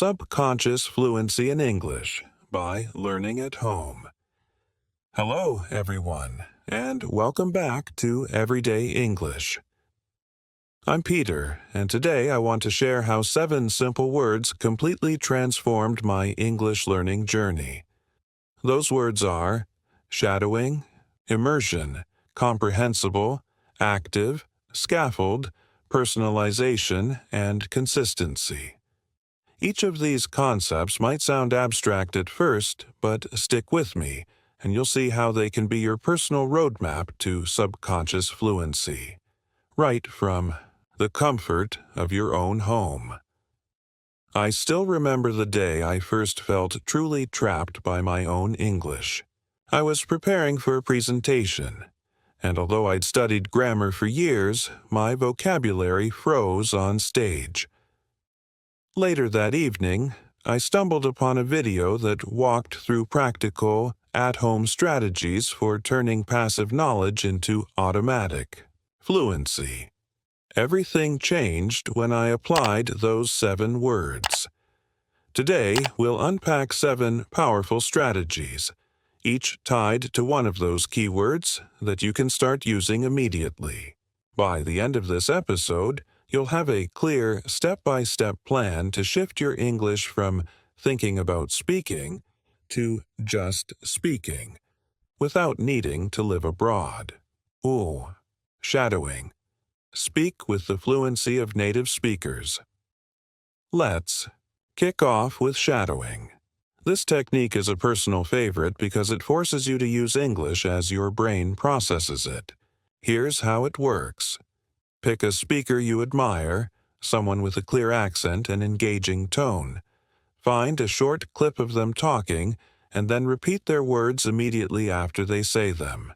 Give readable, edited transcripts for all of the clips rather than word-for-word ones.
Subconscious Fluency in English by Learning at Home. Hello, everyone, and welcome back to Everyday English. I'm Peter, and today I want to share how 7 simple words completely transformed my English learning journey. Those words are shadowing, immersion, comprehensible, active, scaffold, personalization, and consistency. Each of these concepts might sound abstract at first, but stick with me, and you'll see how they can be your personal roadmap to subconscious fluency, right from the comfort of your own home. I still remember the day I first felt truly trapped by my own English. I was preparing for a presentation, and although I'd studied grammar for years, my vocabulary froze on stage. Later that evening, I stumbled upon a video that walked through practical, at-home strategies for turning passive knowledge into automatic fluency. Everything changed when I applied those 7 words. Today, we'll unpack 7 powerful strategies, each tied to one of those keywords that you can start using immediately. By the end of this episode, you'll have a clear, step-by-step plan to shift your English from thinking about speaking to just speaking, without needing to live abroad. Ooh, shadowing. Speak with the fluency of native speakers. Let's kick off with shadowing. This technique is a personal favorite because it forces you to use English as your brain processes it. Here's how it works. Pick a speaker you admire, someone with a clear accent and engaging tone. Find a short clip of them talking, and then repeat their words immediately after they say them.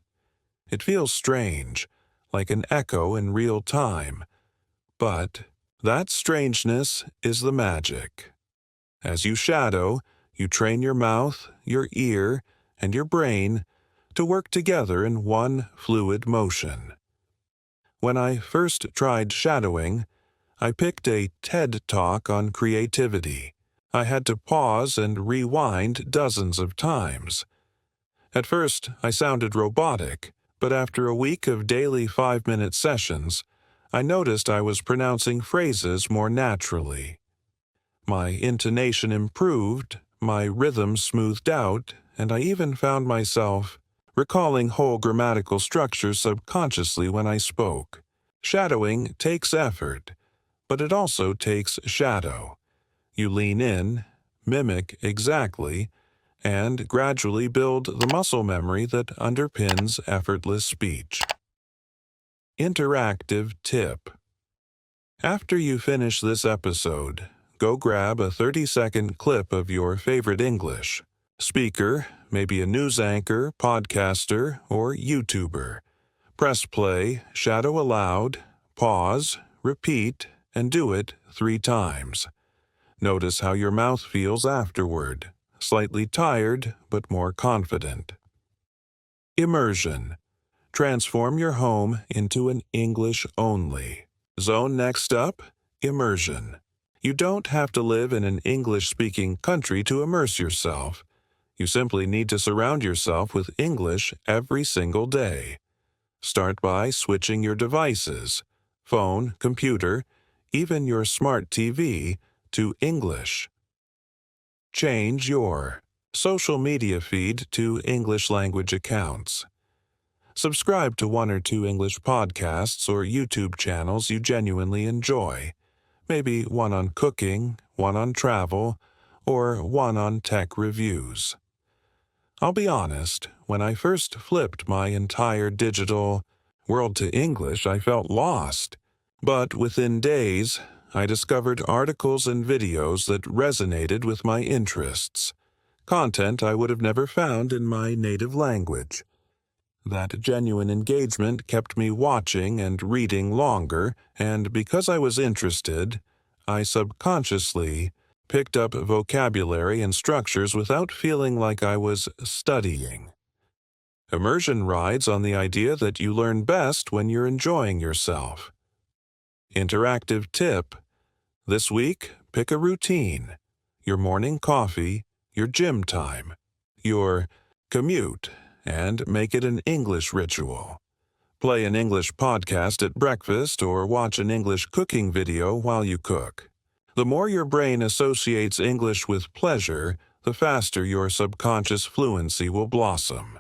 It feels strange, like an echo in real time, but that strangeness is the magic. As you shadow, you train your mouth, your ear, and your brain to work together in one fluid motion. When I first tried shadowing, I picked a TED Talk on creativity. I had to pause and rewind dozens of times. At first, I sounded robotic, but after a week of daily 5-minute sessions, I noticed I was pronouncing phrases more naturally. My intonation improved, my rhythm smoothed out, and I even found myself recalling whole grammatical structures subconsciously when I spoke. Shadowing takes effort, but it also takes shadow. You lean in, mimic exactly, and gradually build the muscle memory that underpins effortless speech. Interactive tip. After you finish this episode, go grab a 30-second clip of your favorite English speaker, maybe a news anchor, podcaster, or YouTuber. Press play, shadow aloud, pause, repeat, and do it 3 times. Notice how your mouth feels afterward, slightly tired but more confident. Immersion. Transform your home into an English-only zone. Next up, immersion. You don't have to live in an English-speaking country to immerse yourself. You simply need to surround yourself with English every single day. Start by switching your devices, phone, computer, even your smart TV, to English. Change your social media feed to English language accounts. Subscribe to 1 or 2 English podcasts or YouTube channels you genuinely enjoy. Maybe one on cooking, one on travel, or one on tech reviews. I'll be honest, when I first flipped my entire digital world to English, I felt lost. But within days, I discovered articles and videos that resonated with my interests, content I would have never found in my native language. That genuine engagement kept me watching and reading longer, and because I was interested, I subconsciously picked up vocabulary and structures without feeling like I was studying. Immersion rides on the idea that you learn best when you're enjoying yourself. Interactive tip. This week, pick a routine. your morning coffee, your gym time, your commute, and make it an English ritual. Play an English podcast at breakfast or watch an English cooking video while you cook. The more your brain associates English with pleasure, the faster your subconscious fluency will blossom.